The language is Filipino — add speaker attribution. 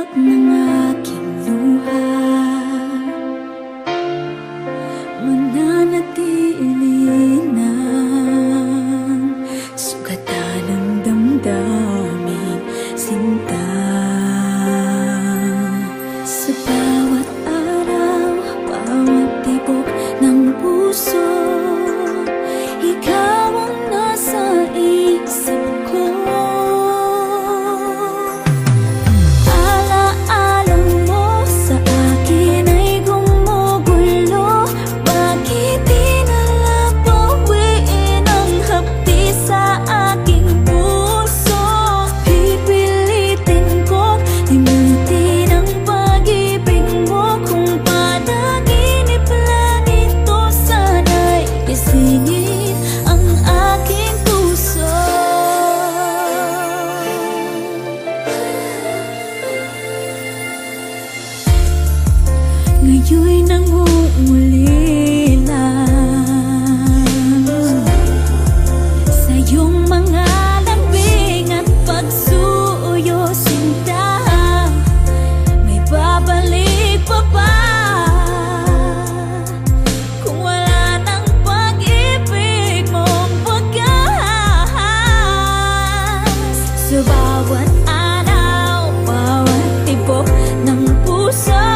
Speaker 1: Tibok ng aking luha, mananatili ng sugatan ng damdaming sinta. Sa bawat araw, bawat tibok ng puso, ikaw ang nasa isip ko. Ngayon'y nangungulila sa iyong mga lambing at pagsuyo, sinta. May babalik pa ba kung wala ng pag-ibig mong wagas? Sa bawat araw, bawat tibok ng puso,